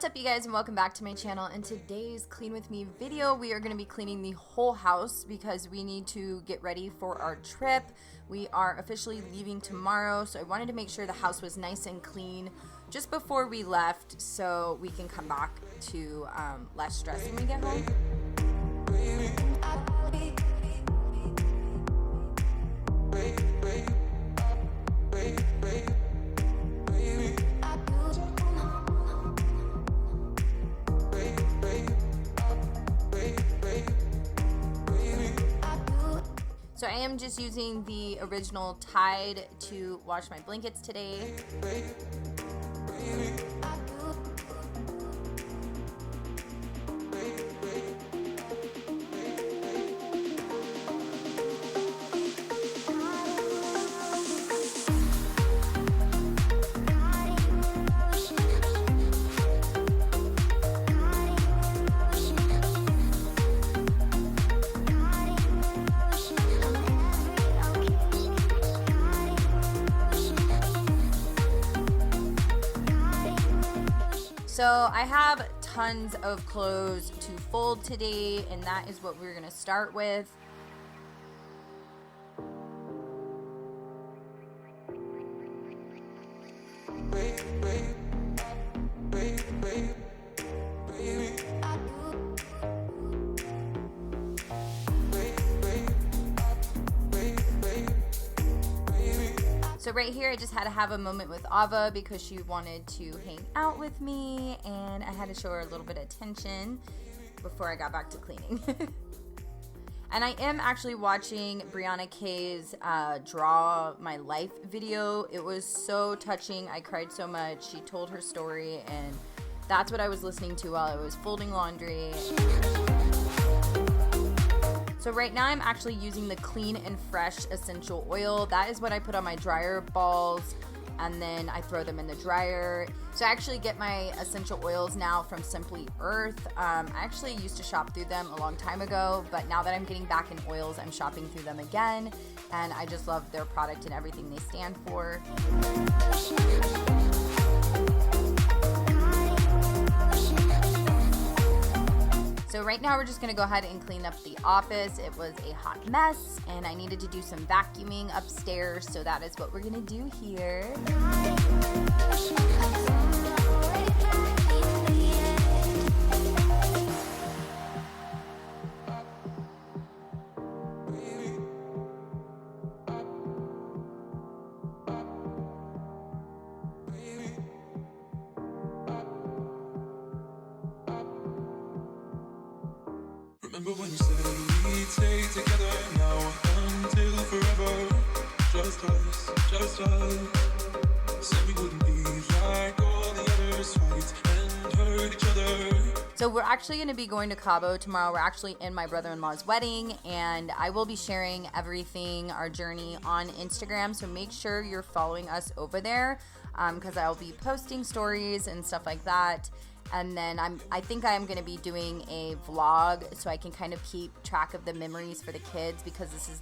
What's up, you guys, and welcome back to my channel. In today's Clean With Me video, we are going to be cleaning the whole house because we need to get ready for our trip. We are officially leaving tomorrow, so I wanted to make sure the house was nice and clean just before we left so we can come back to less stress when we get home. So I am just using the original Tide to wash my blankets today. So I have tons of clothes to fold today, and that is what we're going to start with. So right here, I just had to have a moment with Ava because she wanted to hang out with me, and I had to show her a little bit of attention before I got back to cleaning. And I am actually watching Brianna Kay's Draw My Life video. It was so touching. I cried so much. She told her story, and that's what I was listening to while I was folding laundry. So right now I'm actually using the Clean and Fresh essential oil. That is what I put on my dryer balls, and then I throw them in the dryer. So I actually get my essential oils now from Simply Earth. I actually used to shop through them a long time ago, but now that I'm getting back in oils, I'm shopping through them again, and I just love their product and everything they stand for. So right now we're just going to go ahead and clean up the office. It was a hot mess, and I needed to do some vacuuming upstairs, so that is what we're going to do here. Remember when you said we'd stay together now until forever? Just us. Said we wouldn't be like all the others, fight and hurt each other. So we're actually going to be going to Cabo tomorrow. We're actually in my brother-in-law's wedding, and I will be sharing everything, our journey, on Instagram. So make sure you're following us over there because I'll be posting stories and stuff like that. And then I think I'm going to be doing a vlog so I can kind of keep track of the memories for the kids, because this is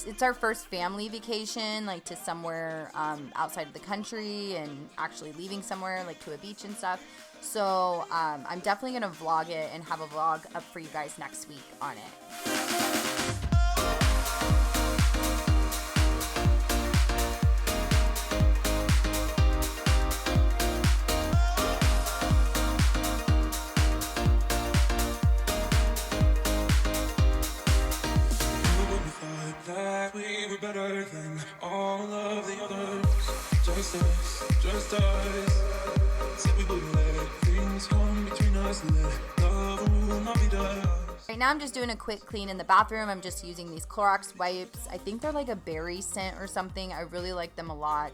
it's our first family vacation, like to somewhere outside of the country, and actually leaving somewhere like to a beach and stuff. So I'm definitely going to vlog it and have a vlog up for you guys next week on it. Better than all of the others. Just us. Said we wouldn't let things come between us. Let love will not be done. Right now I'm just doing a quick clean in the bathroom. I'm just using these Clorox wipes. I think they're like a berry scent or something. I really like them a lot.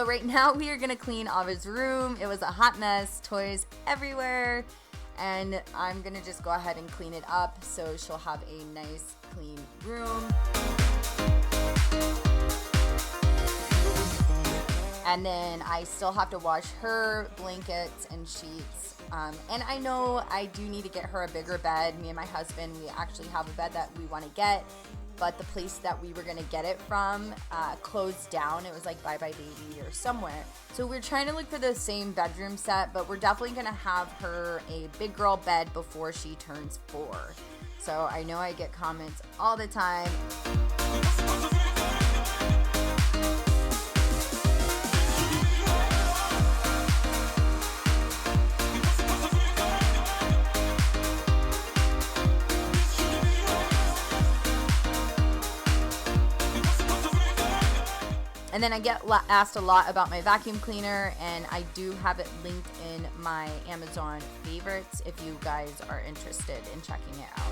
So right now we are gonna clean Ava's room. It was a hot mess, toys everywhere, and I'm gonna just go ahead and clean it up so she'll have a nice clean room. And then I still have to wash her blankets and sheets. And I know I do need to get her a bigger bed. Me and my husband, we actually have a bed that we want to get, but the place that we were going to get it from closed down. It was like Bye Bye Baby or somewhere. So we're trying to look for the same bedroom set, but we're definitely going to have her a big girl bed before she turns 4. So I know I get comments all the time. And then I get asked a lot about my vacuum cleaner, and I do have it linked in my Amazon favorites if you guys are interested in checking it out.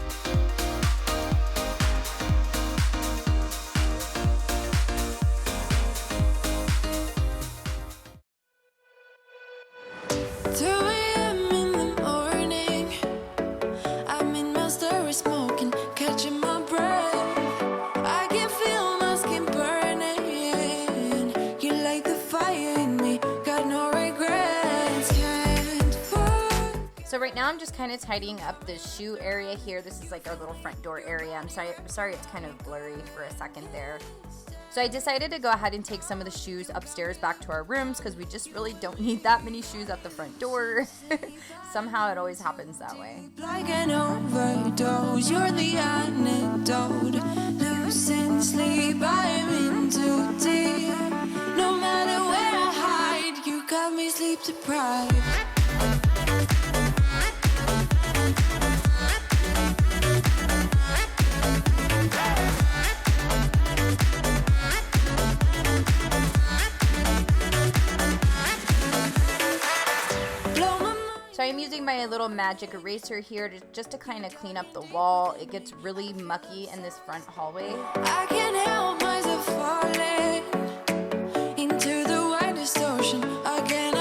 So right now I'm just kind of tidying up the shoe area here. This is like our little front door area. I'm sorry it's kind of blurry for a second there. So I decided to go ahead and take some of the shoes upstairs back to our rooms because we just really don't need that many shoes at the front door. Somehow it always happens that way. Like an overdose, you're the antidote. Losing sleep, I'm in too deep. No matter where I hide, you got me sleep deprived. So I'm using my little magic eraser here just to kind of clean up the wall. It gets really mucky in this front hallway. I can't help myself falling into the white distortion again.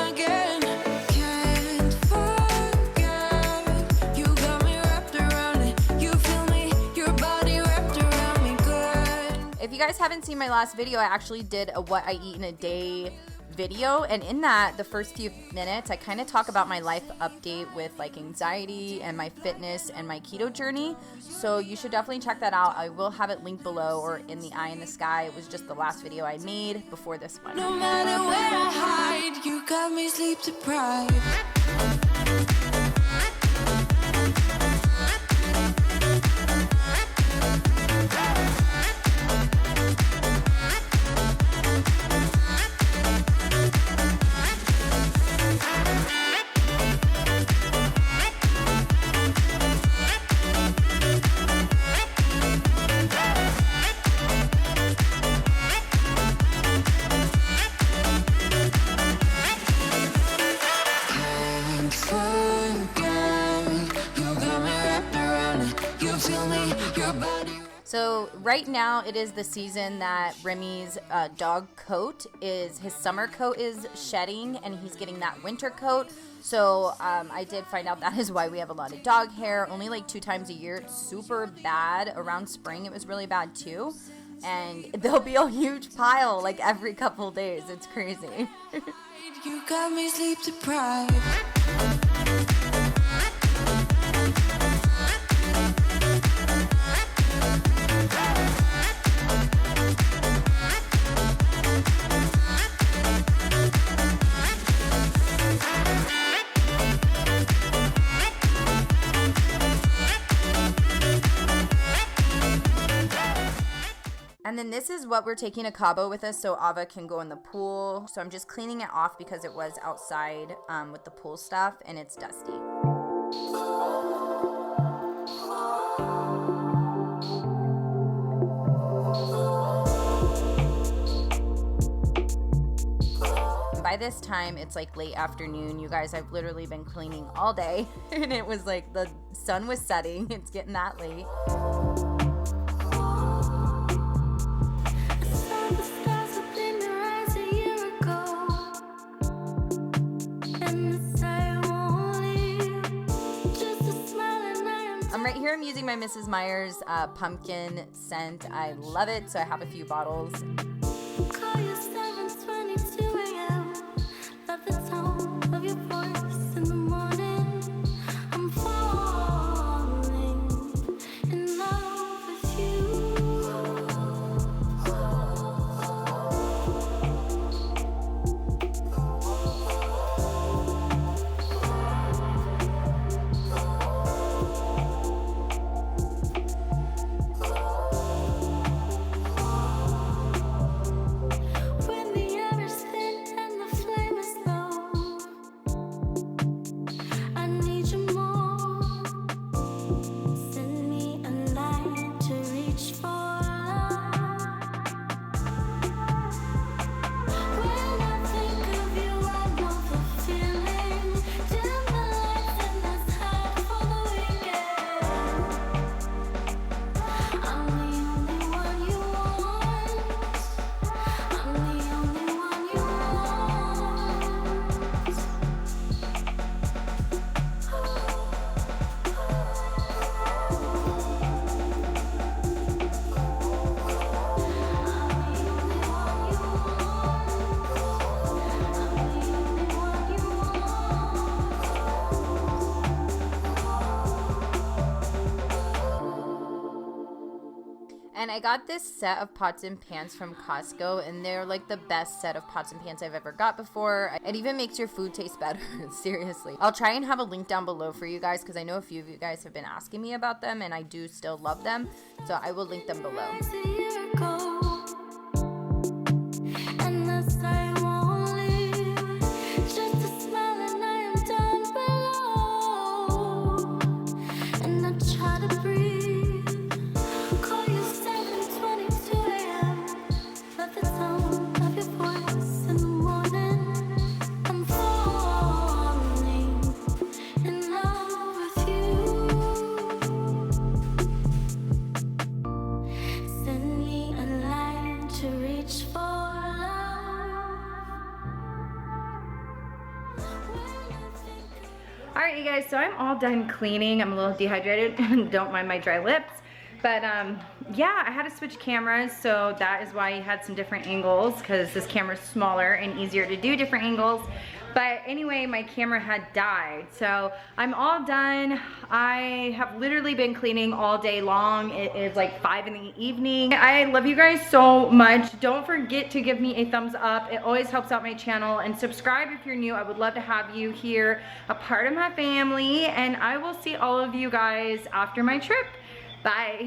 Can't forget, you got me wrapped around it. You feel me, your body wrapped around me good. If you guys haven't seen my last video, I actually did a what I eat in a day video, and in that, the first few minutes, I kind of talk about my life update with like anxiety and my fitness and my keto journey. So you should definitely check that out. I will have it linked below or in the eye in the sky. It was just the last video I made before this one. No matter where I hide, you got me sleep deprived. So right now it is the season that Remy's dog coat is, his summer coat is shedding and he's getting that winter coat. So I did find out that is why we have a lot of dog hair, only like 2 times a year. It's super bad. Around spring it was really bad too. And there'll be a huge pile like every couple days. It's crazy. You got me sleep deprived. And then this is what we're taking to Cabo with us so Ava can go in the pool. So I'm just cleaning it off because it was outside with the pool stuff and it's dusty. By this time, it's like late afternoon. You guys, I've literally been cleaning all day and it was like the sun was setting. It's getting that late. The stars up in their eyes a year ago. here I'm using my Mrs. Meyer's pumpkin scent. I love it, so I have a few bottles. Call you 7:22 a.m. Love the tone of your voice in the morning. I'm falling in love with you. When the air is thin and the flame is low, I need you more. Send me a light to reach for love. When I think of you, I know the feeling. Dim the lights and let's hide for the weekend. I'm the only one you want. I'm the only one you want. And I got this set of pots and pans from Costco, and they're like the best set of pots and pans I've ever got before. It even makes your food taste better, seriously. I'll try and have a link down below for you guys because I know a few of you guys have been asking me about them, and I do still love them, so I will link them below. A year ago, and I say won't leave. Just a smile and I am down below, and I try to breathe. Call you 7:22 a.m. Love the tone of your voice in the morning. I'm falling in love with you. Send me a light to reach for love. All right, you guys, so I'm all done cleaning. I'm a little dehydrated and don't mind my dry lips. But yeah, I had to switch cameras, so that is why you had some different angles, because this camera's smaller and easier to do different angles. But anyway, my camera had died, so I'm all done. I have literally been cleaning all day long. It is like 5 in the evening. I love you guys so much. Don't forget to give me a thumbs up. It always helps out my channel, and subscribe if you're new. I would love to have you here, a part of my family, and I will see all of you guys after my trip. Bye.